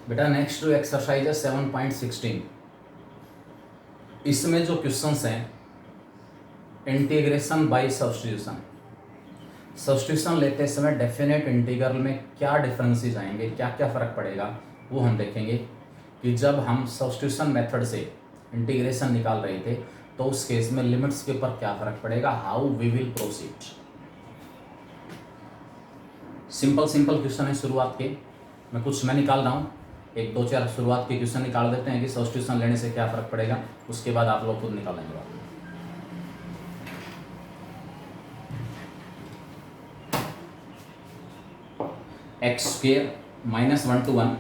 बेटा next to exercise है 7.16। इसमें जो क्वेश्चंस हैं इंटीग्रेशन बाय सब्स्टिट्यूशन। सब्स्टिट्यूशन लेते समय डेफिनेट इंटीग्रल में क्या डिफरेंसेस आएंगे, क्या क्या फ़र्क पड़ेगा, वो हम देखेंगे कि जब हम सब्स्टिट्यूशन मेथड से इंटीग्रेशन निकाल रहे थे तो उस केस में लिमिट्स के ऊपर क्या फ़र्क पड़ेगा, how we will proceed. Simple simple question है शुरुआत के, मैं निकाल रहा हूँ, एक दो चार शुरुआत के क्वेश्चन निकाल देते हैं कि सब्स्टिट्यूशन लेने से क्या फ़र्क पड़ेगा, उसके बाद आप लोग खुद निकालेंगे बात। X square -1 to 1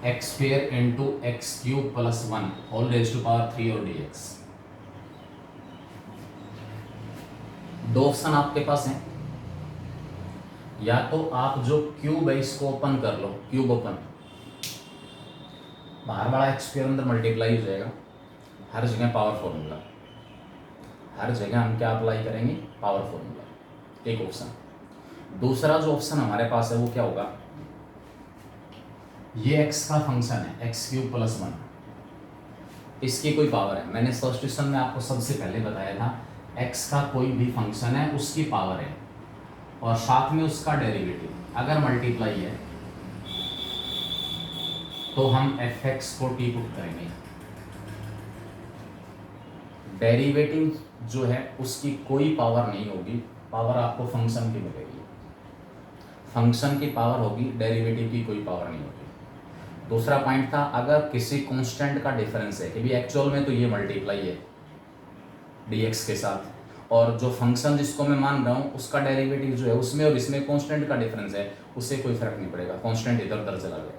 x square into x cube plus 1 whole raise to power 3 और dx। दो ऑप्शन आपके पास हैं, या तो आप जो क्यूब है इसको ओपन कर लो, क्यूब ओपन, बाहर वाला एक्स स्क्वायर अंदर मल्टीप्लाई हो जाएगा, हर जगह पावर फॉर्मूला, हर जगह हम क्या अप्लाई करेंगे, पावर फॉर्मूला, एक ऑप्शन। दूसरा जो ऑप्शन हमारे पास है वो क्या होगा, ये एक्स का फंक्शन है एक्स क्यूब प्लस 1, इसकी कोई पावर है, मैंने सब्स्टिट्यूशन में आपको सबसे पहले बताया था एक्स का कोई भी फंक्शन है उसकी पावर है और साथ में उसका डेरिवेटिव अगर मल्टीप्लाई है तो हम एफ एक्स को टी पुट करेंगे, डेरिवेटिव जो है उसकी कोई पावर नहीं होगी, पावर आपको फंक्शन की मिलेगी, फंक्शन की पावर होगी, डेरिवेटिव की कोई पावर नहीं होगी। दूसरा पॉइंट था अगर किसी कांस्टेंट का डिफरेंस है कि भी एक्चुअल में तो ये मल्टीप्लाई है dx के साथ, और जो फंक्शन जिसको मैं मान रहा हूँ उसका डेरिवेटिव जो है उसमें और इसमें कांस्टेंट का डिफरेंस है, उससे कोई फर्क नहीं पड़ेगा, कांस्टेंट इधर उधर चला जाएगा।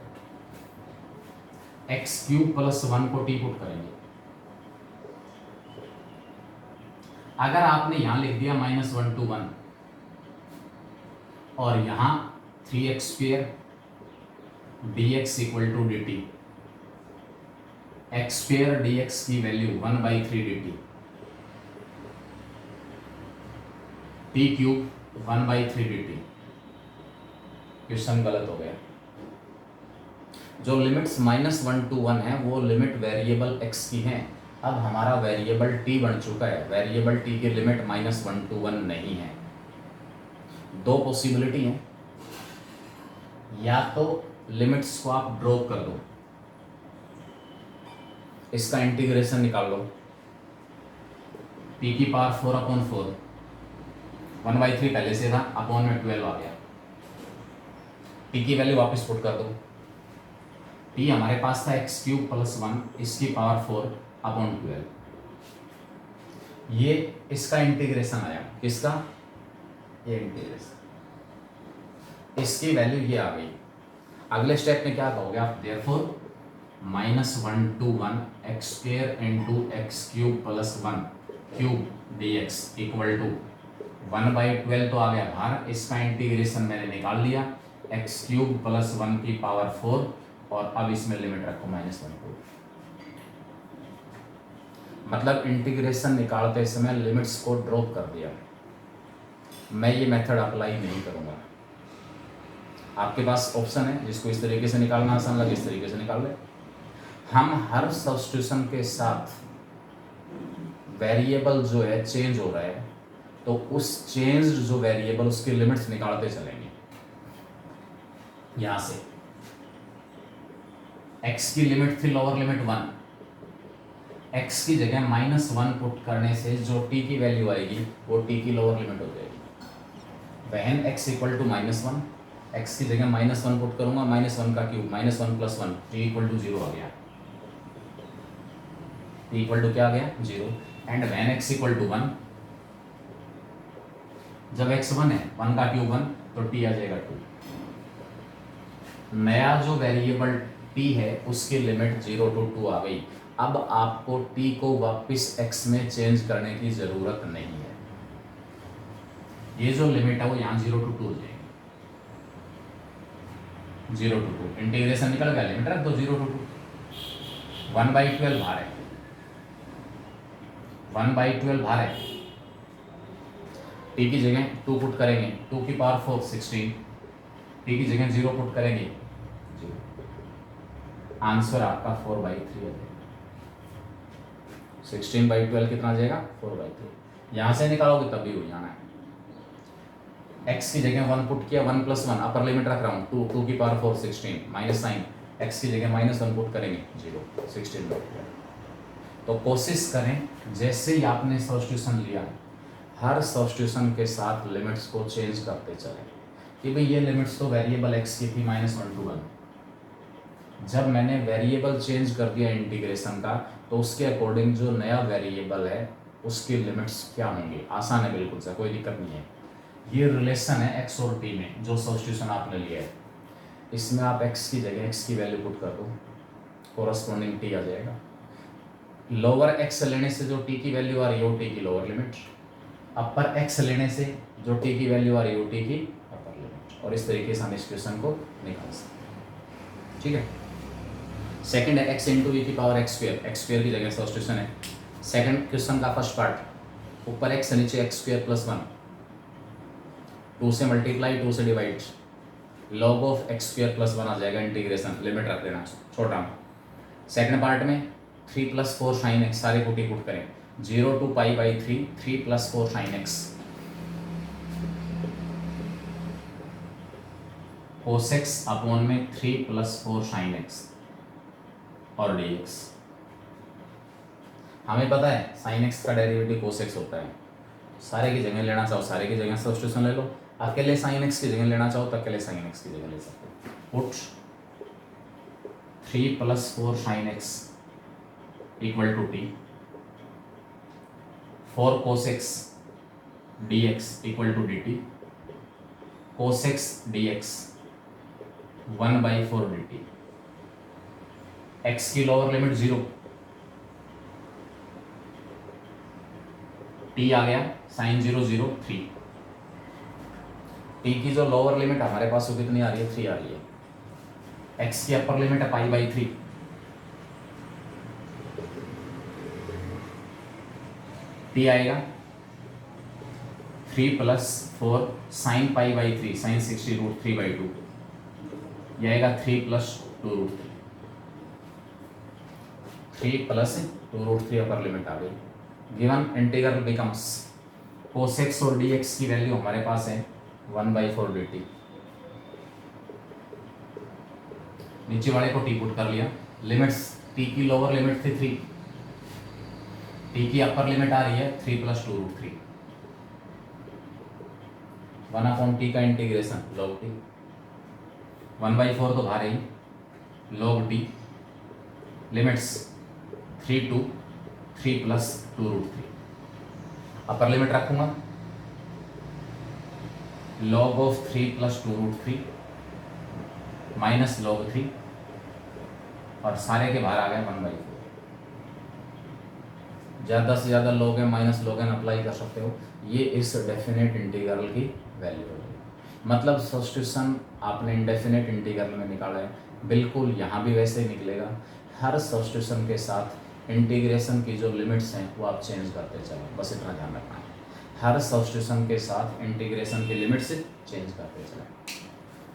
एक्स क्यूब प्लस 1 को टी पुट करेंगे, अगर आपने यहां लिख दिया -1 to 1 और यहां 3x square dx equal to dt, x square dx की value 1/3 dt, t cube 1/3 dt। Question गलत हो गया, जो लिमिट्स -1 to 1 है वो लिमिट वेरिएबल x की है, अब हमारा वेरिएबल t बन चुका है, वेरिएबल t की लिमिट -1 to 1 नहीं है। दो पॉसिबिलिटी है, या तो लिमिट्स को आप ड्रॉप कर दो, इसका इंटीग्रेशन निकाल लो, t की पावर 4/4, 1/3 पहले से था, अपॉन में 12 आ गया, t की वैल्यू वापस पुट कर दो, t हमारे पास था एक्स क्यूब प्लस 1, इसकी पावर 4/12, ये इसका इंटीग्रेशन आया, किसका, ये इंटीग्रेशन, इसकी वैल्यू ये आ गई। अगले स्टेप में क्या कहोगे आप, therefore -1 to 1 x square into x cube plus 1 cube dx equal to 1/12 तो आ गया बाहर, इसका इंटीग्रेशन मैंने निकाल लिया, एक्स क्यूब प्लस 1 की पावर 4 और अब इसमें लिमिट रखो -1 को, मतलब इंटीग्रेशन निकालते समय लिमिट्स को ड्रॉप कर दिया। मैं ये मेथड अप्लाई नहीं करूँगा, आपके पास ऑप्शन है, जिसको इस तरीके से निकालना आसान लगे इस तरीके से निकाल ले। हम हर सब्स्टिट्यूशन के साथ वेरिएबल जो है चेंज हो रहा है तो उस चेंज जो वेरिएबल उसकी लिमिट्स निकालते चलेंगे। यहां से x की लिमिट थी लोअर लिमिट 1, x की जगह -1 पुट करने से जो t की वैल्यू आएगी वो t की लोअर लिमिट हो जाएगी। When x equal to -1, x की जगह -1 पुट करूंगा, -1 का क्यूब, -1 + 1, t इक्वल टू 0 आ गया, t इक्वल टू क्या आ गया, 0। And when x equal to 1, जब x 1 है, 1 का क्यूब 1 तो t आ जाएगा 2। नया जो वेरिएबल t है उसकी लिमिट 0 to 2 आ गई, अब आपको t को वापस x में चेंज करने की जरूरत नहीं है, ये जो लिमिट है वो यहाँ 0 to 2 हो जाएगी, 0 to 2 इंटीग्रेशन निकल गया, लिमिट रख दो 0 to 2, 1/12 बाहर है, 1/12 बाहर है, t की जगह 2 पुट करेंगे, 2 की पावर 4 16, टी की जगह 0 पुट करेंगे, 0। आंसर आपका 4/3 आ जाएगा। 16/12 कितना आ जाएगा? 4/3। यहाँ से निकालोगे तब भी हो जाना है। x की जगह 1 पुट किया, 1 + 1 अपर लिमिट रख रहा हूँ, 2 की पावर 4 16 माइनस साइन, x की जगह -1 पुट करेंगे, 0 16/12। तो कोशिश करें जैसे ही आपने सब्स्टिट्यूशन लिया हर सब्स्टिट्यूशन के साथ लिमिट्स को चेंज करते चलें कि भाई ये लिमिट्स तो वेरिएबल x की थी -1 to 1। जब मैंने वेरिएबल चेंज कर दिया इंटीग्रेशन का तो उसके अकॉर्डिंग जो नया वेरिएबल है उसकी लिमिट्स क्या होंगी। आसान है बिल्कुल सा, कोई दिक्कत नहीं है। ये रिलेशन है x और t में जो सब्स्टिट्यूशन आपने लिया है, इसमें आप x की जगह x की वैल्यू पुट कर दो, कोरस्पॉन्डिंग t आ जाएगा। लोअर x लेने से जो t की वैल्यू आ रही है वो t की लोअर लिमिट, अपर x लेने से जो t की वैल्यू आ रही है वो t की अपर लिमिट, और इस तरीके से हम इस क्वेश्चन को निकाल सकते हैं। ठीक है। सेकंड है x इंटू e की पावर x² की जगह सब्स्टिट्यूशन है। सेकंड क्वेश्चन का फर्स्ट पार्ट, ऊपर x नीचे x² + 1, 2 से मल्टीप्लाई 2 से डिवाइड, log ऑफ x² + 1 आ जाएगा, इंटीग्रेशन लिमिट रख देना छोटा में। सेकंड पार्ट में 3 + 4 sin x, सारे को टी पुट करें, 0 to π/3, 3 + 4 sin x, cos x upon में 3 + 4 sin x और dx। हमें पता है sin x का डेरिवेटिव cos x होता है। सारे की जगह लेना चाहो सारे की जगह सब्स्टिट्यूशन ले लो, अकेले sin x की जगह लेना चाहो तो अकेले sin x की जगह ले सकते हो। Put 3 + 4 sin x = t, 4 cos x dx = dt, cos x dx 1/4 dt। x की लोअर लिमिट 0, t आ गया sin 0 0 3। t की जो लोअर लिमिट हमारे पास वो कितनी आ रही है? 3 आ रही है। x की अपर लिमिट है π/3, t आएगा 3 + 4 sin π/3 sin 60√3/2, यह आएगा 3 + 2√3, 3 + 2√3 अपर लिमिट आ गई। Given integral becomes cos x और dx की वैल्यू हमारे पास है 1/4 dt। नीचे वाले को t पुट कर लिया, लिमिट्स t की लोअर लिमिट थी 3, t की अपर लिमिट आ रही है 3 + 2√3, 1/t का इंटीग्रेशन log t, 1/4 तो बाहर ही, log t, limits 3 to 3 + 2√3, upper limit रखूंगा log ऑफ 3 + 2√3 माइनस log 3, और सारे के बाहर आ गए 1/4। ज़्यादा से ज़्यादा log n minus log n apply कर सकते हो। ये इस डेफिनेट इंटीग्रल की वैल्यू है। मतलब सब्स्टिट्यूशन आपने इंडेफिनेट इंटीग्रल में निकाला है, बिल्कुल यहाँ भी वैसे ही निकलेगा। हर सब्स्टिट्यूशन के साथ इंटीग्रेशन की जो लिमिट्स हैं वो आप चेंज करते चलें, बस इतना ध्यान रखना है। हर सब्स्टिट्यूशन के साथ इंटीग्रेशन की लिमिट्स चेंज करते चलें।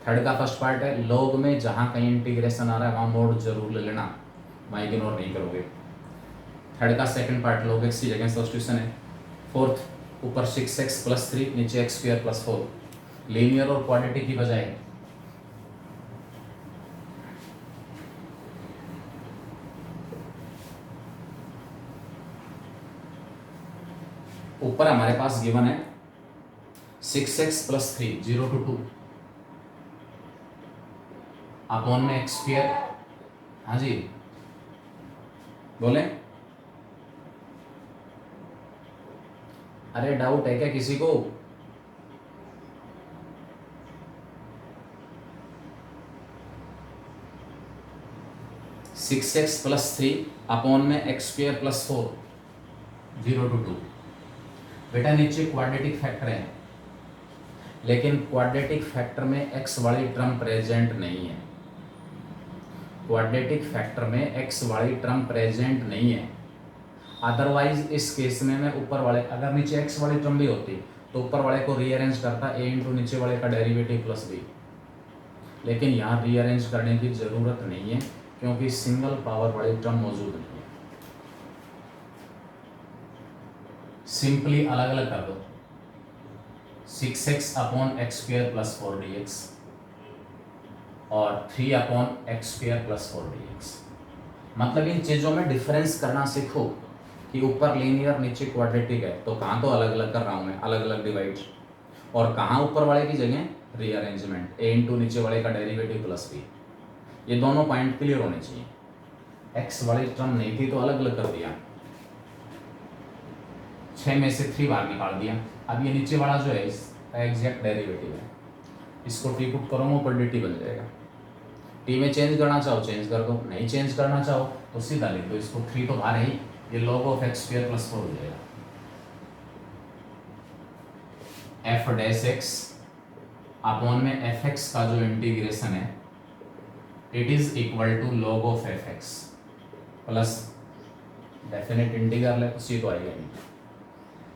थर्ड का फर्स्ट पार्ट है, log में जहाँ कहीं इंटीग्रेशन आ रहा है वहाँ मोड जरूर ले लेना, वहाँ इग्नोर नहीं करोगे। थर्ड का सेकंड पार्ट, log x की जगह सब्स्टिट्यूशन है। फोर्थ, ऊपर 6x + 3 नीचे x² + 4, लीनियर और क्वाड्रेटिक की बजाय ऊपर हमारे पास गिवन है 6x + 3 0 to 2 अपॉन में x²। हाँ जी बोले, अरे डाउट है क्या किसी को? सिक्स एक्स + 3 अपॉन में x² + 4 0 to 2। बेटा नीचे क्वाड्रेटिक फैक्टर है, लेकिन क्वाड्रेटिक फैक्टर में x वाली टर्म प्रेजेंट नहीं है। क्वाड्रेटिक फैक्टर में x वाली टर्म प्रेजेंट नहीं है। अदरवाइज इस केस में मैं ऊपर वाले, अगर नीचे x वाली टर्म भी होती तो ऊपर वाले को रीअरेंज करता a इंटू नीचे वाले का डेरिवेटिव + b, लेकिन यहाँ रीअरेंज करने की ज़रूरत नहीं है क्योंकि सिंगल पावर वाली टर्म मौजूद नहीं है। सिंपली अलग अलग कर दो, 6x upon x square plus 4dx और 3 upon x square plus 4dx। मतलब इन चीज़ों में डिफरेंस करना सीखो कि ऊपर लीनियर नीचे क्वाड्रेटिक है, तो कहाँ तो अलग अलग कर रहा हूँ मैं, अलग अलग डिवाइड, और कहाँ ऊपर वाले की जगह रीअरेंजमेंट, a इंटू नीचे वाले का डेरिवेटिव प्लस b। ये दोनों पॉइंट क्लियर होने चाहिए। x वाली टर्म नहीं थी तो अलग अलग कर दिया, 6 में से 3 बाहर निकाल दिया। अब ये नीचे वाला जो है इसका एग्जैक्ट डेरिवेटिव है, इसको टी पुट करो ऊपर dt बन जाएगा। टी में चेंज करना चाहो चेंज कर दो, नहीं चेंज करना चाहो तो सीधा लिख दो इसको, 3 तो बाहर है ही, ये log of x square plus 4 हो जाएगा। एफ डैश एक्स अपॉन में एफ एक्स का जो इंटीग्रेशन है it is equal to log of F x plus definite integral है तो सी तो आएगा नहीं,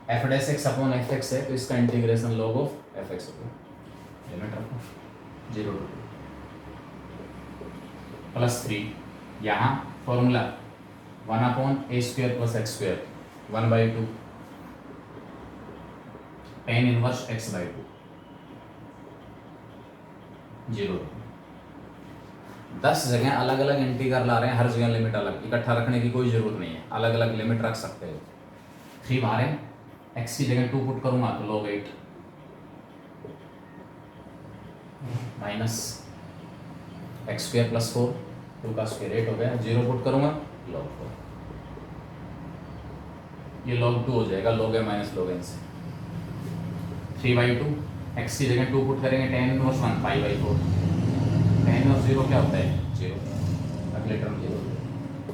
F dash x upon F x है तो इसका integration log of F x होगा। लिमिट रखो 0 to 2 प्लस 3, यहाँ formula 1 upon A square plus x square 1/2 tan inverse x/2 0। 10 जगह अलग अलग इंटीग्रल ला रहे हैं, हर जगह लिमिट अलग, इकट्ठा रखने की कोई जरूरत नहीं है, अलग अलग लिमिट रख सकते हो। 3 बाहर है, x की जगह 2 पुट करूंगा तो log 8 minus x square plus 4, 2 का स्क्वायर 8 हो गया, 0 पुट करूंगा log 4, ये log 2 हो जाएगा, log a minus log n से। 3/2 x की जगह 2 पुट करेंगे tan इनवर्स 1 π/4, tan इनवर्स 0 क्या होता है 0, अगले टर्म 0,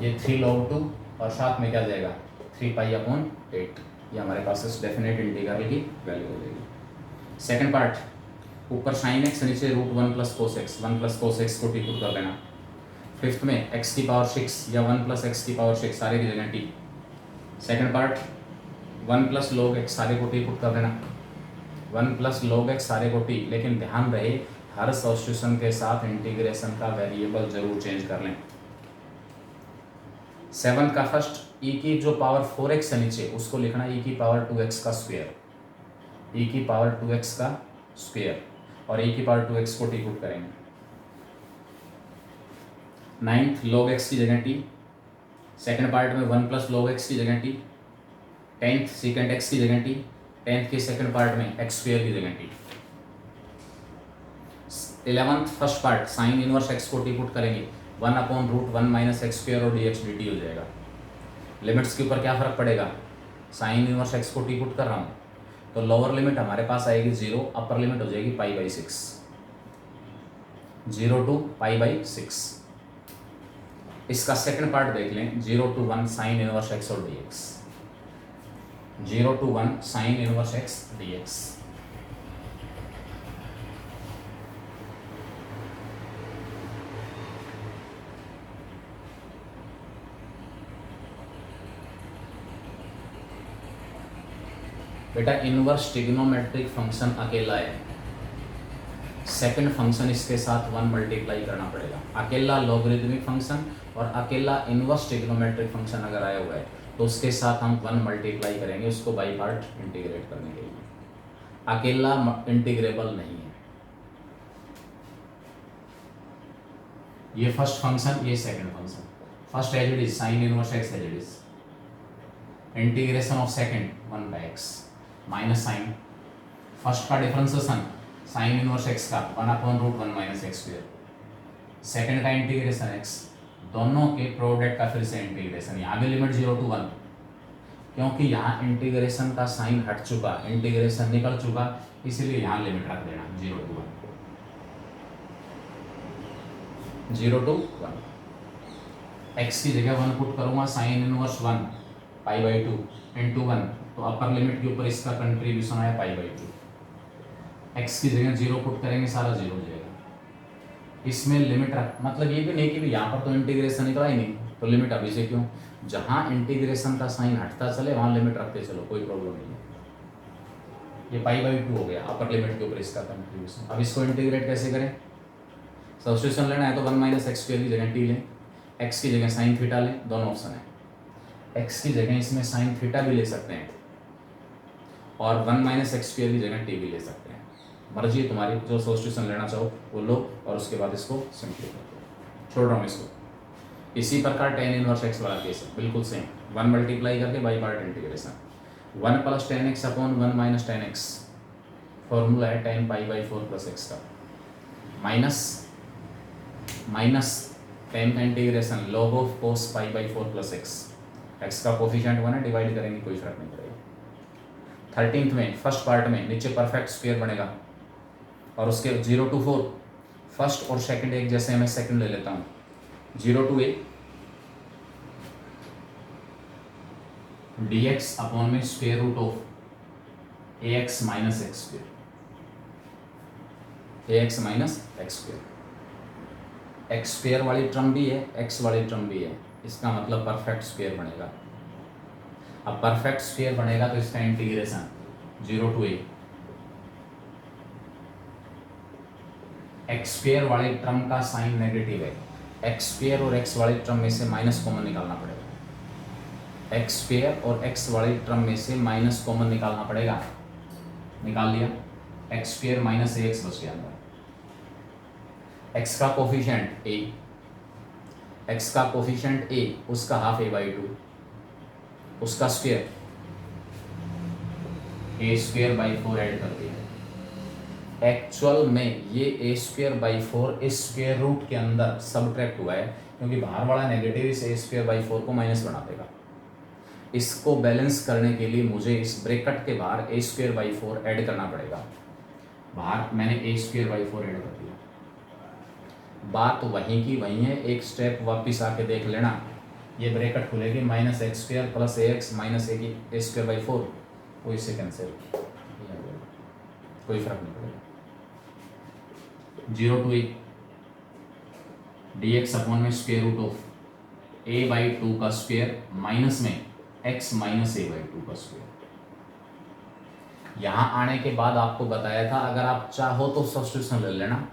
ये 3 log 2 और साथ में क्या जाएगा 3π/8, ये हमारे पास इस डेफिनेट इंटीग्रल की वैल्यू हो जाएगी। सेकंड पार्ट, ऊपर sin x नीचे √1 plus cos x, 1 plus cos x को टी पुट कर लेना। फिफ्थ में x की पावर 6 या 1 प्लस x की पावर 6 सारे की जगह t। Second part 1 plus log x सारे को टी पुट कर देना, 1 प्लस log x सारे को t, लेकिन ध्यान रहे हर सब्स्टिट्यूशन के साथ इंटीग्रेशन का वेरिएबल जरूर चेंज कर लें। 7 का फर्स्ट e की जो पावर 4x है नीचे उसको लिखना e की पावर 2x का स्क्वायर, e की पावर 2x का स्क्वायर, और e की पावर 2x को टी पुट करेंगे। 9th log x की जगह t, सेकंड पार्ट में 1 प्लस log x की जगह t, 10th सेकंड x की जगह t, 10th के सेकंड पार्ट में x स्क्वायर की जगह t। 11th first part sign inverse x को टी पुट करेंगे, 1 अपॉन √1 माइनस एक्स स्क्वायर और dx dt हो जाएगा। लिमिट्स के ऊपर क्या फ़र्क पड़ेगा, साइन इनवर्स x को टी पुट कर रहा हूँ तो लोअर लिमिट हमारे पास आएगी 0, अपर लिमिट हो जाएगी π/6, 0 to π/6। इसका सेकंड पार्ट देख लें, 0 to 1 साइन इनवर्स x और dx, 0 to 1 sine inverse x dx। बेटा इनवर्स ट्रिग्नोमेट्रिक फंक्शन अकेला है, सेकंड फंक्शन इसके साथ 1 मल्टीप्लाई करना पड़ेगा। अकेला लॉगरिथमिक फंक्शन और अकेला इनवर्स ट्रिग्नोमेट्रिक फंक्शन अगर आया हुआ है तो उसके साथ हम 1 मल्टीप्लाई करेंगे उसको बाई पार्ट इंटीग्रेट करने के लिए, अकेला इंटीग्रेबल नहीं है। ये फर्स्ट फंक्शन, ये second function, first as it is sine inverse x as it is, integration of second 1/x minus sine first का डिफरेंशिएशन साइन इनवर्स x का 1 upon √1 minus x square, second का integration x, दोनों के product का फिर से integration, यहाँ भी लिमिट 0 to 1, क्योंकि यहाँ इंटीग्रेशन का साइन हट चुका, इंटीग्रेशन निकल चुका, इसीलिए यहाँ लिमिट रख देना 0 to 1, 0 to 1। x की जगह 1 पुट करूँगा, साइन इनवर्स 1 π/2 इंटू 1, तो अपर लिमिट के ऊपर इसका कंट्रीब्यूशन आया π/2, x की जगह 0 पुट करेंगे सारा 0 हो जाएगा। इसमें लिमिट रख, मतलब ये भी नहीं कि यहाँ पर तो इंटीग्रेशन निकला ही नहीं तो लिमिट अभी से क्यों, जहाँ इंटीग्रेशन का साइन हटता चले वहाँ लिमिट रखते चलो, कोई प्रॉब्लम नहीं है। ये π/2 हो गया अपर लिमिट के ऊपर इसका कंट्रीब्यूशन। अब इसको इंटीग्रेट कैसे करें, सब्स्टिट्यूशन लेना है तो 1 माइनस एक्स स्क्वायर की जगह टी लें, एक्स की जगह साइन थीटा लें, दोनों ऑप्शन है। एक्स की जगह इसमें साइन थीटा भी ले सकते हैं और 1 माइनस एक्स स्क्वायर की जगह टी भी ले सकते हैं, मर्जी है तुम्हारी, जो सब्स्टिट्यूशन लेना चाहो वो लो और उसके बाद इसको सिंपलीफाई करो। छोड़ रहा हूँ इसको। इसी प्रकार tan इनवर्स एक्स वाला केस है, बिल्कुल सेम, 1 मल्टीप्लाई करके by part integration, 1 plus ten x upon 1 minus ten x, formula है tan pi by 4 plus x का, माइनस tan का integration log of cos pi by 4 plus x, x का coefficient 1 है, divide करेंगे कोई फर्क नहीं पड़ेगा। 13th में फर्स्ट पार्ट में नीचे परफेक्ट स्क्वायर बनेगा और उसके 0 to 4 फर्स्ट और सेकंड एक जैसे, मैं सेकंड ले लेता हूँ, 0 to a dx अपॉन में square root of ax minus x square, ax minus x square, x square वाली टर्म भी है, एक्स वाली टर्म भी है, इसका मतलब परफेक्ट स्क्वायर बनेगा। अब परफेक्ट स्क्वायर बनेगा तो इसका integration 0 to a, x square वाले टर्म का साइन नेगेटिव है, एक्स स्क्वायर और एक्स वाले टर्म में से माइनस कॉमन निकालना पड़ेगा, एक्स स्क्वायर और एक्स वाले टर्म में से माइनस कॉमन निकालना पड़ेगा, निकाल लिया, एक्स स्क्वायर माइनस ए एक्स बच गया अंदर, एक्स का कोफिशिएंट ए, एक्स का कोफिशिएंट ए, उसका हाफ a/2, उसका स्क्वायर a²/4 ऐड कर दिया। एक्चुअल में ये a²/4 इस स्क्वायर रूट के अंदर सबट्रैक्ट हुआ है, क्योंकि बाहर वाला नेगेटिव इस a²/4 को माइनस बना देगा। इसको बैलेंस करने के लिए मुझे इस ब्रैकेट के बाहर a²/4 ऐड करना पड़ेगा, बाहर मैंने a²/4 ऐड कर दिया। बात वहीं की वहीं है, एक स्टेप वापस आके देख लेना, ये ब्रैकेट खुलेगी माइनस एक्स स्क्वायर प्लस ए एक्स माइनस a²/4, वो इससे कैंसिल, कोई फर्क नहीं पड़ेगा। 0 to a dx अपॉन में स्क्वायर रूट ऑफ a/2 का स्क्वायर माइनस में x माइनस a/2 का स्क्वायर। यहाँ आने के बाद आपको बताया था अगर आप चाहो तो सब्स्टिट्यूशन ले लेना,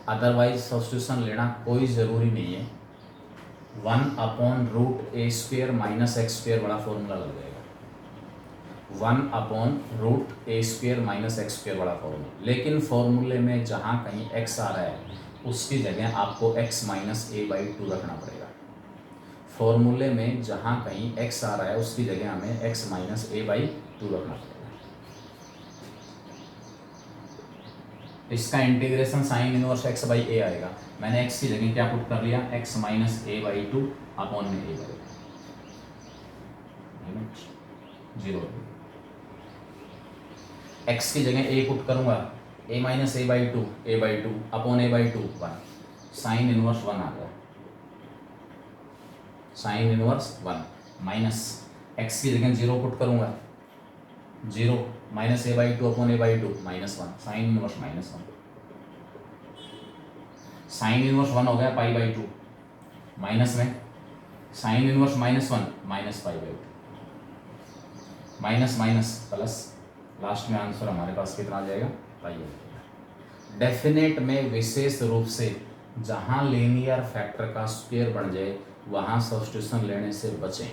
अदरवाइज सब्स्टिट्यूशन लेना कोई ज़रूरी नहीं है। 1/√a² माइनस x² बड़ा फॉर्मूला लग जाएगा, 1/√a² माइनस x² बड़ा फॉर्मूला, लेकिन फॉर्मूले में जहाँ कहीं x आ रहा है उसकी जगह आपको x माइनस a/2 रखना पड़ेगा। फॉर्मूले में जहाँ कहीं x आ रहा है उसकी जगह हमें x माइनस a/2 रखना पड़ेगा। इसका इंटीग्रेशन साइन इनवर्स x/a आएगा, मैंने x की जगह क्या पुट कर लिया, x माइनस a/2 अपॉन में a/2, 0, x की जगह a पुट करूंगा, a minus a/2 upon a/2 1, sine inverse 1 आ गया, साइन इनवर्स 1 माइनस x की जगह 0 पुट करूंगा, 0 minus a/2 upon a/2 -1, sine inverse -1, sine inverse 1 हो गया π/2, माइनस में sine inverse -1 minus π/2, minus minus plus, last में आंसर हमारे पास कितना आ जाएगा, π/2। डेफिनेट में विशेष रूप से जहाँ लीनियर फैक्टर का स्क्वायर बन जाए वहाँ सब्स्टिट्यूशन लेने से बचें।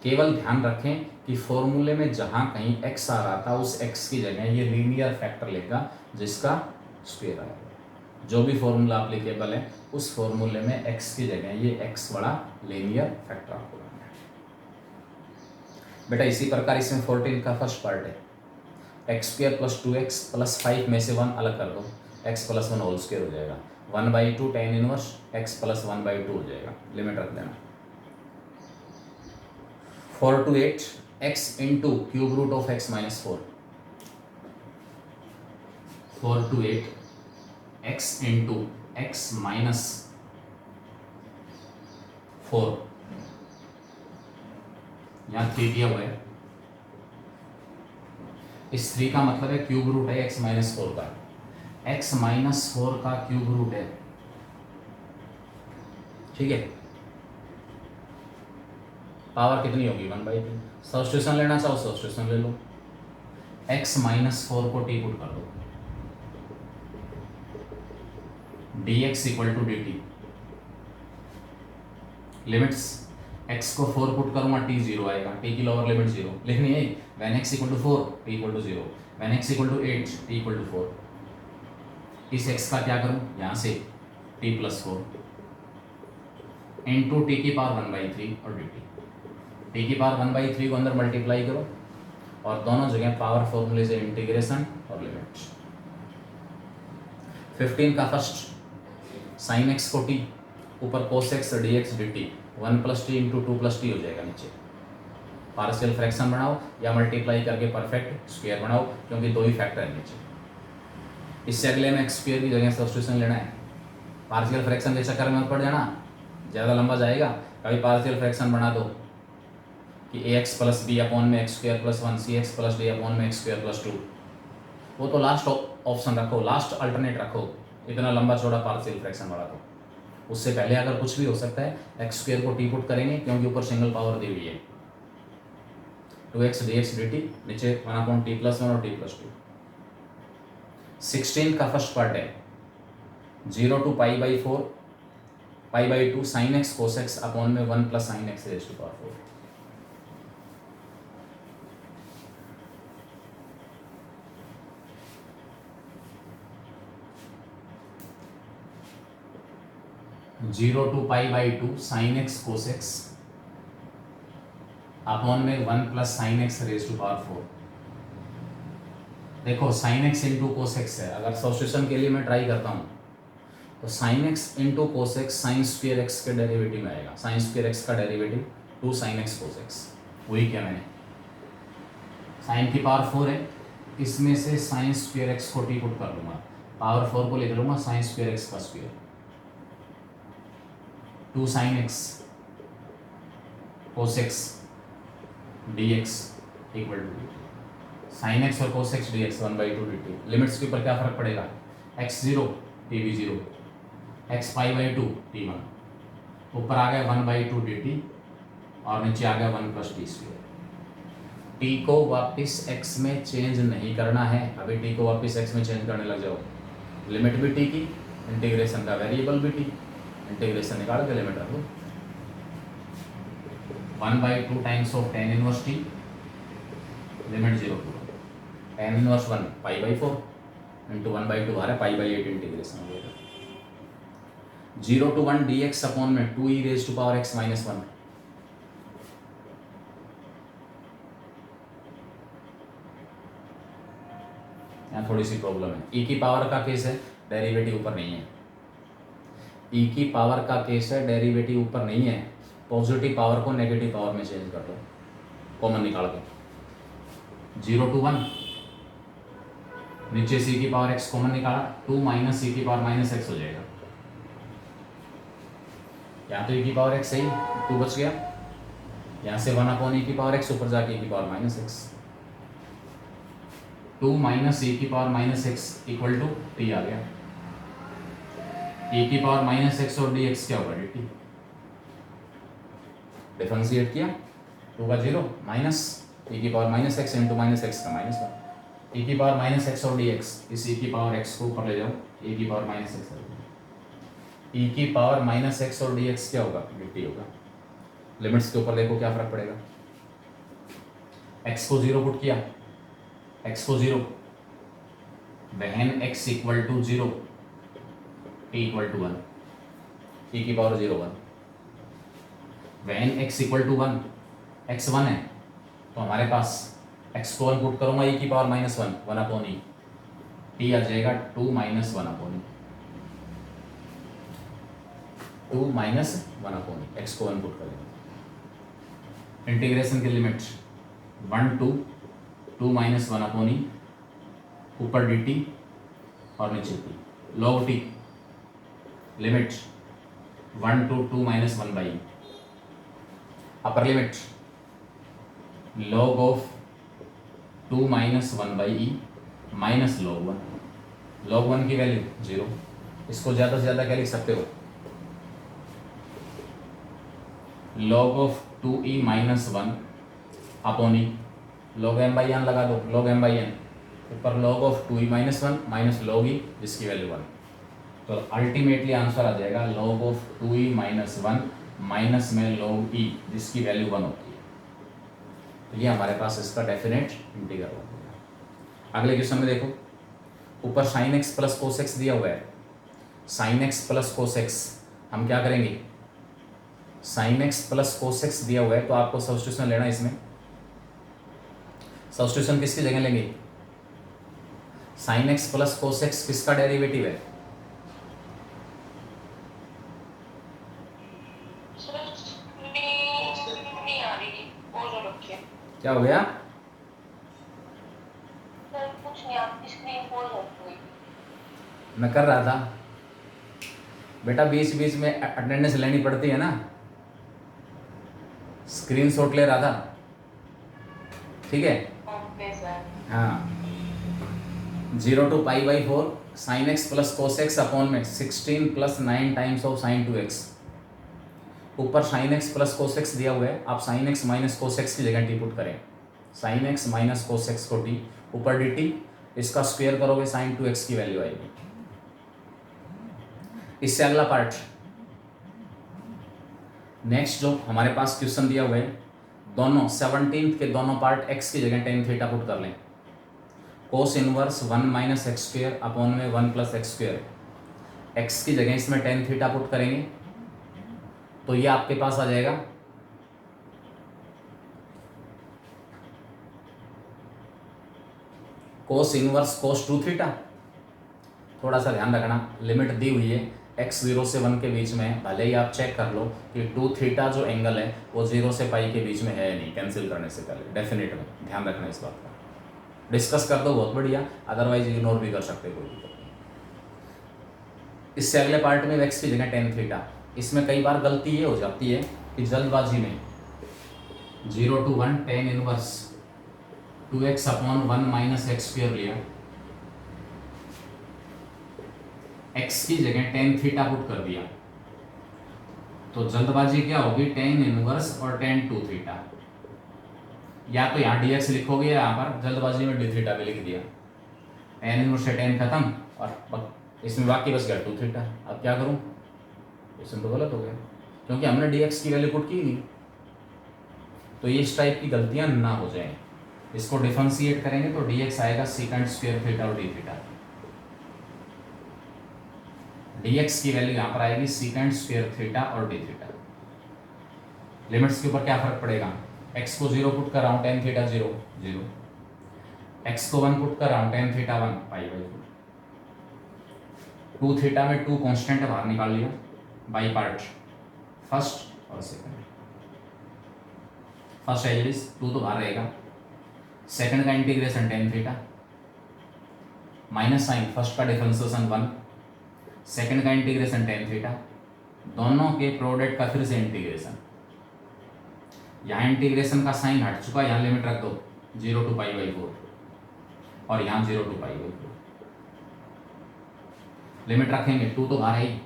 केवल ध्यान रखें कि फॉर्मूले में जहाँ कहीं x आ रहा था उस x की जगह ये लीनियर फैक्टर लेगा जिसका स्क्वायर आएगा। जो भी फॉर्मूला एप्लीकेबल है उस फॉर्मूले में x की जगह ये x बड़ा लीनियर फैक्टर आपको लेना है। बेटा इसी प्रकार इसमें 14 का फर्स्ट पार्ट है, x² + 2x + 5 में से 1 अलग कर दो, x + 1 होल स्क्वायर हो जाएगा, 1/2 tan इनवर्स x + 1/2 हो जाएगा, लिमिट रख देना। 4 to 8 x into cube root of x minus 4, 4 to 8 x into x minus 4, यहाँ 3 दिया हुआ है, इस 3 का मतलब है क्यूब रूट है x माइनस 4 का, x माइनस 4 का क्यूब रूट है, ठीक है। पावर कितनी होगी 1/3, सब्स्टिट्यूशन लेना चाहो सब्स्टिट्यूशन ले लो, x माइनस 4 को टी पुट कर दो, D x equal to D T. Limits x को 4 पुट करूंगा t 0 आएगा, t की लोअर लिमिट 0 लिखनी है। When x equal to 4 t equal to 0, when x equal to 8 t equal to 4। इस x का क्या करूं, यहाँ से t प्लस 4 इंटू टी की पावर 1/3 और dt। टी की पावर 1/3 को अंदर मल्टीप्लाई करो और दोनों जगह पावर फॉर्मूले से इंटीग्रेशन और लिमिट। 15 का फर्स्ट साइन x को t, ऊपर cos x dx dt 1 plus T into 2 plus T हो जाएगा नीचे। पार्शियल फ्रैक्शन बनाओ या मल्टीप्लाई करके परफेक्ट स्क्वायर बनाओ, क्योंकि दो ही फैक्टर है नीचे। इससे अगले में एक्स स्क्वायर की जगह सब्स्टिट्यूशन लेना है। पार्शियल फ्रैक्शन के चक्कर में मत पड़ जाना, ज़्यादा लंबा जाएगा। कभी पार्शियल फ्रैक्शन बना दो कि ए एक्स प्लस बी अपॉन में एक्स स्क्वायर प्लस 1 सी एक्स प्लस डी अपॉन में एक्स स्क्वायर प्लस 2, वो तो लास्ट ऑप्शन रखो, लास्ट अल्टरनेट रखो। इतना लंबा चौड़ा पार्शियल फ्रैक्शन वाला तो उससे पहले अगर कुछ भी हो सकता है, एक्स स्क्वायर को टी पुट करेंगे क्योंकि ऊपर सिंगल पावर दी हुई है। 2x dx dt नीचे 1/t+1 और t+2। 16 का फर्स्ट पार्ट है 0 to π/4 π/2 sin x cos x upon में 1 plus sin x raised to power 4। Zero to π/2 sin x cos x upon में 1 plus sin x raise to power 4। देखो sin x into cos x है, अगर substitution के लिए मैं try करता हूँ तो sin x into cos x sign square x के डेरिवेटिव में आएगा। साइन स्क्वायर एक्स का derivative 2 sin x cos x, वही क्या मैंने साइन की पावर 4 है, इसमें से साइन स्क्वायर एक्स को टी पुट कर लूँगा, पावर 4 को लिख लूँगा साइन स्क्वायर एक्स का square 2 sin x cos x dx equal to sine x और cos x dx 1/2 dt। Limits के ऊपर क्या फर्क पड़ेगा, x 0 t भी 0, x π/2 t 1, ऊपर आ गया 1/2 dt और नीचे आ गया 1 प्लस टी स्क्वायर। t को वापस x में चेंज नहीं करना है, अभी t को वापस x में चेंज करने लग जाओ। लिमिट भी t की, इंटीग्रेशन का वेरिएबल भी t, इंटीग्रेशन निकाल के लिमिट रख लो 1/2 times of tan inverse t, limit 0 to tan inverse 1 π/4 into 1/2 आ रहा है π/8 इंटीग्रेशन हो जाएगा। 0 to 1 dx अपॉन में 2e raise to power x minus 1। यहाँ थोड़ी सी प्रॉब्लम है, e की पावर का केस है, डेरिवेटिव ऊपर नहीं है। e की पावर का केस है, डेरिवेटिव ऊपर नहीं है। पॉजिटिव पावर को नेगेटिव पावर में चेंज कर दो, कॉमन निकाल के 0 to 1 नीचे c की पावर x कॉमन निकाला, 2 माइनस c की पावर माइनस x हो जाएगा। यहाँ तो e की पावर x सही 2 बच गया, यहाँ से 1/e की पावर x ऊपर जाके e की power minus x, 2 minus e की power minus x equal to t आ गया। e की पावर माइनस x और dx क्या होगा dt, डिफरेंशिएट किया 2 का 0 माइनस e की power minus x into minus x का माइनस 1, e की पावर माइनस x और dx, इस e की पावर x को ऊपर ले जाओ, e की पावर माइनस x, e की पावर माइनस x और dx क्या होगा dt होगा। लिमिट्स के ऊपर देखो क्या फर्क पड़ेगा, x को 0 पुट किया, x को 0 when x equal to 0 t equal to 1, e की power 0 1, when x equal to 1, x 1 है तो हमारे पास x को 1 पुट करूंगा, e की पावर माइनस 1 1/e, t आ जाएगा 2 minus 1/e, 2 minus 1/e, x को 1 पुट करेंगे। इंटीग्रेशन की लिमिट 1 to 2 माइनस 1/e, ऊपर dt और नीचे t, log t, limit 1 to 2 minus 1/e, upper limit log of 2 minus 1/e minus log 1, log 1 की value 0, इसको ज़्यादा से ज़्यादा क्या लिख सकते हो, log of 2e minus 1 upon e, log m/n लगा दो, log m/n ऊपर log of 2e minus 1 minus log e जिसकी वैल्यू 1, तो अल्टीमेटली आंसर आ जाएगा log of 2e minus 1 minus में log e जिसकी वैल्यू 1 होती है। तो ये हमारे पास इसका डेफिनेट इंटीग्रल हो गया। अगले क्वेश्चन में देखो, ऊपर sine x plus cos x दिया हुआ है। Sign x plus cos x हम क्या करेंगे, sign x plus cos x दिया हुआ है तो आपको सब्स्टिट्यूशन लेना है। इसमें सब्स्टिट्यूशन किसकी जगह लेंगे, sign x plus cos x किसका डेरिवेटिव है, क्या हो गया, कुछ नहीं, आपकी स्क्रीन फुल हो गई। मैं कर रहा था बेटा, बीच बीच में अटेंडेंस लेनी पड़ती है ना, स्क्रीनशॉट ले रहा था, ठीक है। Okay sir. हाँ, 0 to π/4 sine x plus cos x upon में 16 plus 9 times of sine 2x। ऊपर sine x plus cos x दिया हुआ है, आप sine x minus cos x की जगह टी पुट करें, sine x minus cos x को टी, ऊपर डी टी, इसका स्क्वायर करोगे साइन 2x की वैल्यू आएगी। इससे अगला पार्ट, नेक्स्ट जो हमारे पास क्वेश्चन दिया हुआ है, दोनों 17 के दोनों पार्ट x की जगह टेन थीटा पुट कर लें, cos inverse 1 minus x square upon में 1 प्लस एक्स स्क्वायर, एक्स की जगह इसमें टेन थीटा पुट करेंगे तो ये आपके पास आ जाएगा कोस इनवर्स कोस 2 थीटा। थोड़ा सा ध्यान रखना, लिमिट दी हुई है x 0 से 1 के बीच में, भले ही आप चेक कर लो कि 2 थीटा जो एंगल है वो 0 से पाई के बीच में है नहीं, कैंसिल करने से पहले डेफिनेट में ध्यान रखना इस बात का। डिस्कस कर दो बहुत बढ़िया, अदरवाइज इग्नोर भी कर सकते, कोई दिक्कत नहीं। इससे अगले पार्ट में x की जगह टेन थीटा। इसमें कई बार गलती ये हो जाती है कि जल्दबाजी में 0 to 1 tan inverse 2x upon 1 minus x square लिया, x की जगह टेन थीटा पुट कर दिया, तो जल्दबाजी क्या होगी, टेन इनवर्स और टेन 2 थीटा, या तो यहाँ dx लिखोगे, यहाँ पर जल्दबाजी में d थीटा भी लिख दिया, टेन इनवर्स से टेन खत्म और इसमें बाकी बच गया 2 थीटा। अब क्या करूँ, इसमें तो गलत हो गया क्योंकि हमने dx की वैल्यू पुट की नहीं। तो ये इस टाइप की गलतियाँ ना हो जाएं, इसको डिफरेंशिएट करेंगे तो dx आएगा सेकंड स्क्वायर थीटा और d थीटा, dx की वैल्यू यहाँ पर आएगी सेकंड स्क्वायर थीटा और d थीटा। लिमिट्स के ऊपर क्या फर्क पड़ेगा, x को 0 पुट कर रहा हूँ टेन थीटा 0 0, x को 1 पुट कर रहा हूँ टेन थीटा 1 π/4, 2 थीटा में 2 कांस्टेंट बाहर निकाल लिया बाई पार्ट, फर्स्ट और सेकंड। फर्स्ट एज 2 तो बाहर रहेगा, सेकंड का integration tan theta minus sine first का डिफरेंशिएशन 1, सेकंड का इंटीग्रेशन टेन थीटा, दोनों के प्रोडक्ट का फिर से इंटीग्रेशन। यहाँ इंटीग्रेशन का साइन हट चुका, यहाँ लिमिट रख दो 0 to π/4 और यहाँ 0 to π/4, लिमिट रखेंगे 2 तो बाहर ही,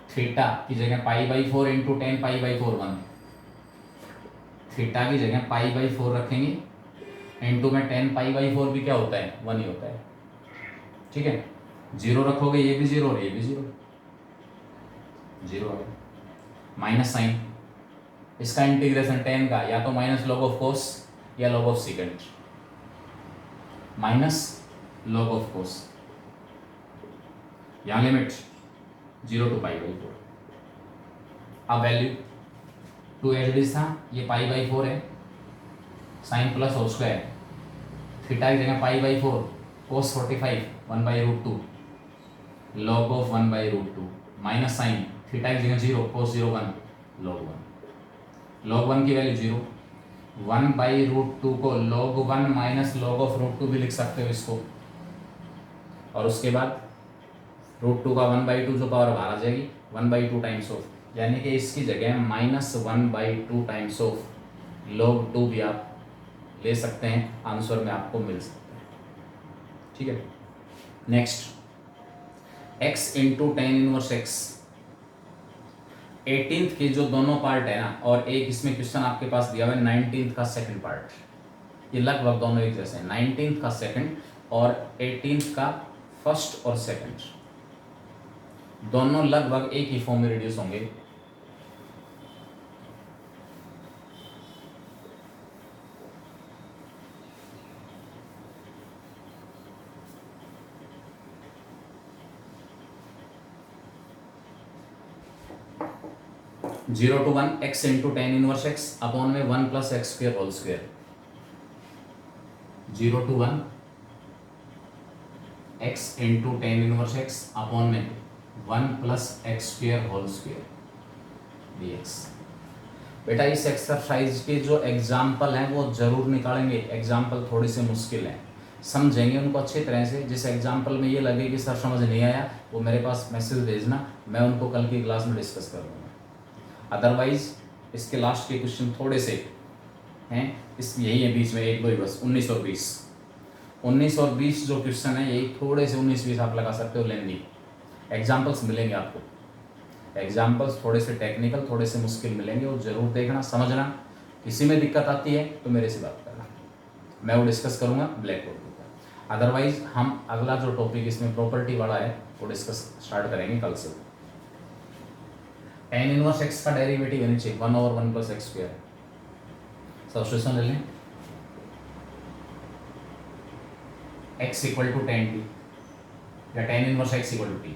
थीटा की जगह π/4 इंटू टेन π/4 1, थीटा की जगह π/4 रखेंगे, इंटू में टेन π/4 भी क्या होता है 1 ही होता है, ठीक है। 0 रखोगे ये भी 0 और ये भी 0 0 आ गया, माइनस साइन, इसका इंटीग्रेशन टेन का या तो माइनस लॉग ऑफ कोस या log of second, minus log of cos, यहाँ लिमिट 0 to π/4। अब वैल्यू 2 एच था, ये π/4 है, साइन प्लस हो स्क्वायर, थीटा की जगह π/4 cos 45 1/√2 log of 1/√2 minus sine, theta की जगह 0 कोस 0 1 लॉग 1, लॉग 1 की वैल्यू 0, 1/√2 को log 1 माइनस लॉग ऑफ √2 भी लिख सकते हो इसको, और उसके बाद √2 का 1/2 जो पावर बाहर आ जाएगी 1/2 टाइम्स ऑफ, यानी कि इसकी जगह -1/2 टाइम्स ऑफ log 2 भी आप ले सकते हैं, आंसर में आपको मिल सकता है, ठीक है। Next x into tan inverse x, 18th के जो दोनों पार्ट है ना, और एक इसमें क्वेश्चन आपके पास दिया हुआ है 19th का सेकंड पार्ट, ये लगभग दोनों एक जैसे हैं, 19th का सेकंड और 18th का फर्स्ट और सेकंड, दोनों लगभग एक ही फॉर्म में रिड्यूस होंगे। Zero to one x into tan inverse x upon में one plus x square whole square. Zero to one x into tan inverse x upon में one plus x square whole square dx। बेटा इस exercise के जो example हैं वो जरूर निकालेंगे। एग्जाम्पल थोड़ी से मुश्किल हैं, समझेंगे उनको अच्छी तरह से। जिस एग्जाम्पल में ये लगे कि सर समझ नहीं आया वो मेरे पास मैसेज भेजना, मैं उनको कल की क्लास में डिस्कस कर दूँगा। अदरवाइज इसके लास्ट के क्वेश्चन थोड़े से हैं, इस यही है बीच में एक दो ही बस। 19 और 20 19 और 20 जो क्वेश्चन है यही थोड़े से 19-20 आप लगा सकते हो। लेंदी एग्जाम्पल्स मिलेंगे आपको, एग्जाम्पल्स थोड़े से टेक्निकल थोड़े से मुश्किल मिलेंगे, वो जरूर देखना समझना। किसी में दिक्कत आती है तो मेरे से बात करना, मैं वो डिस्कस करूँगा ब्लैक बोर्ड पर। अदरवाइज हम अगला जो टॉपिक इसमें प्रॉपर्टी वाला है वो डिस्कस स्टार्ट करेंगे कल से। टेन इनवर्स एक्स का डेरिवेटिव यानी चाहिए 1 over 1 plus x square. Substitution ले लें, x equal to tan t या tan inverse x equal to t.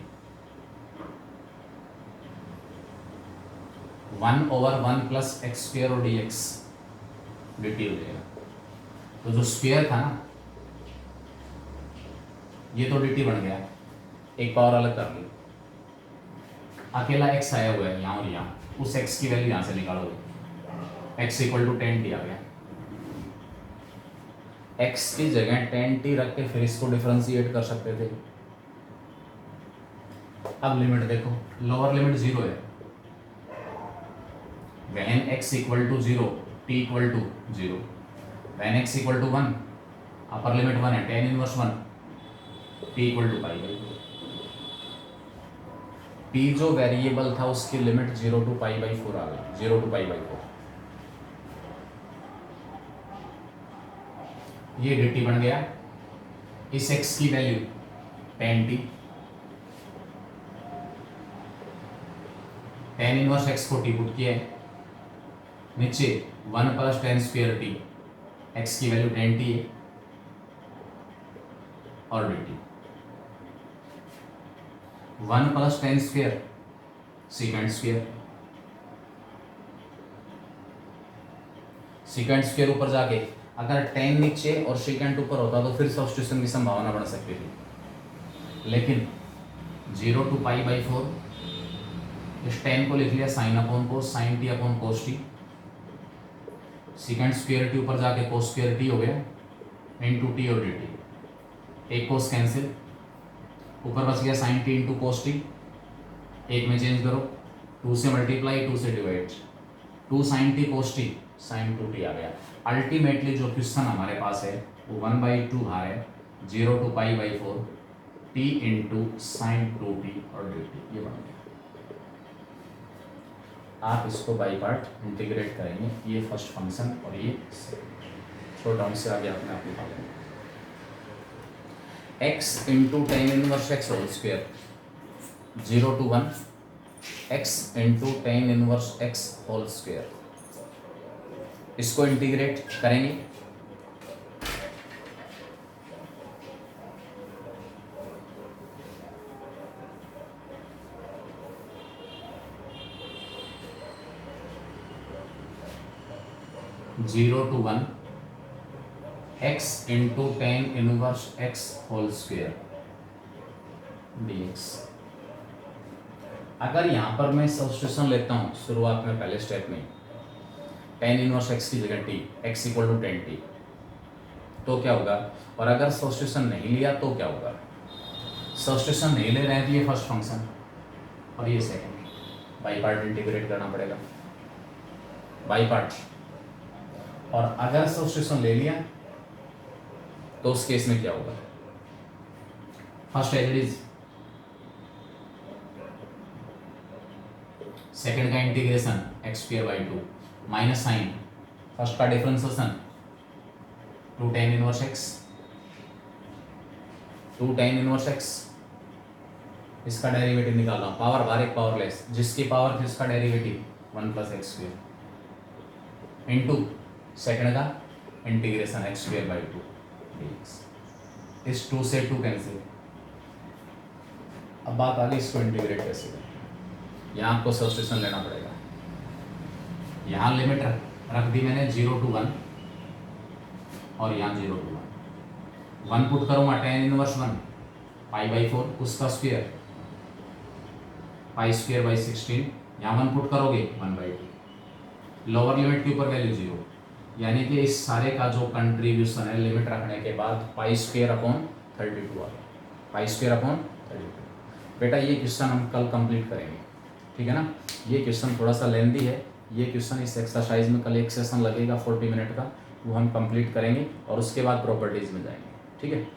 1 over 1 plus x square और डी एक्स डी टी हो जाएगा। तो जो स्क्वायर था ना ये तो डी टी बन गया, एक पावर अलग कर ली। अकेला x आया हुआ है यहाँ और यहाँ, उस x की वैल्यू यहाँ से निकालोगे, x equal to tan t आ गया। x की जगह टेन टी रख के फिर इसको डिफरेंशिएट कर सकते थे। अब लिमिट देखो, लोअर लिमिट 0 है, when x equal to 0 t equal to 0, when x equal to 1 upper limit 1 है, tan inverse 1 t equal to pi by 2। t जो वेरिएबल था उसकी लिमिट 0 टू पाई बाई 4 आ गई, 0 टू पाई बाई 4। ये dt बन गया, इस x की value ten T, ten inverse x को t पुट किया है, नीचे 1 plus ten square T, x की वैल्यू टेन टी है और dt 1 plus ten square second square, second square ऊपर जाके अगर टेन नीचे और सेकेंड ऊपर होता तो फिर सब्स्टिट्यूशन की संभावना बढ़ सकती थी। लेकिन 0 टू पाई बाई 4, इस टेन को लिख लिया sine upon cos, sine t upon cos t, second square t ऊपर जाके कोस स्क्वायर टी हो गया इंटू टी और डी टी, एक कोस कैंसिल, ऊपर बच गया sine t into cos t, एक में चेंज करो, 2 से मल्टीप्लाई 2 से divide, 2 sine t cos t, sine 2 t आ गया। अल्टीमेटली जो क्वेश्चन हमारे पास है वो 1/2 आ है, 0 to pi by 4 t into sine 2t और डी टी, ये बन गया। आप इसको बाई पार्ट इंटीग्रेट करेंगे, ये फर्स्ट फंक्शन और ये छोटा से आगे अपने आप निकालेंगे। x into tan inverse x whole square 0 to 1 x into tan inverse x whole square, इसको इंटीग्रेट करेंगे। Zero to 1 x into tan inverse x whole square dx। अगर यहाँ पर मैं सब्स्टिट्यूशन लेता हूँ शुरुआत में पहले स्टेप में, टेन इनवर्स एक्स की जगह t, x equal to tan t, तो क्या होगा? और अगर सब्स्टिट्यूशन नहीं लिया तो क्या होगा? सब्स्टिट्यूशन नहीं ले रहे हैं तो ये फर्स्ट फंक्शन और ये सेकंड, बाई पार्ट इंटीग्रेट करना पड़ेगा, बाई पार्ट। और अगर सब्स्टिट्यूशन ले लिया तो उस केस में क्या होगा? First as it is, second का integration x square by 2 minus sine first का differentiation 2 tan inverse x, 2 tan inverse x इसका डेरिवेटिव निकाल रहा हूँ, पावर बार एक पावरलेस, जिसकी पावर थी उसका डेरिवेटिव 1 + x² इंटू सेकंड का इंटीग्रेशन x² / 2 dx। इस 2 से 2 कैंसिल। अब बात आ गई इसको इंटीग्रेट कैसे करें। यहाँ आपको सब्स्टिट्यूशन लेना पड़ेगा। यहाँ लिमिट रख दी मैंने 0 to 1 और यहाँ 0 to 1 पुट करूँगा tan इनवर्स 1 π/4 उसका स्क्वायर π² / 16, यहाँ 1 पुट करोगे 1/2, लोअर लिमिट के ऊपर वैल्यू 0, यानी कि इस सारे का जो कंट्रीब्यूशन है लिमिट रखने के बाद π² / 32 आ गया, π² / 32। बेटा ये क्वेश्चन हम कल कंप्लीट करेंगे, ठीक है ना। ये क्वेश्चन थोड़ा सा लेंदी है, ये क्वेश्चन इस एक्सरसाइज में कल एक सेशन लगेगा 40 मिनट का, वो हम कंप्लीट करेंगे और उसके बाद प्रॉपर्टीज़ में जाएंगे, ठीक है।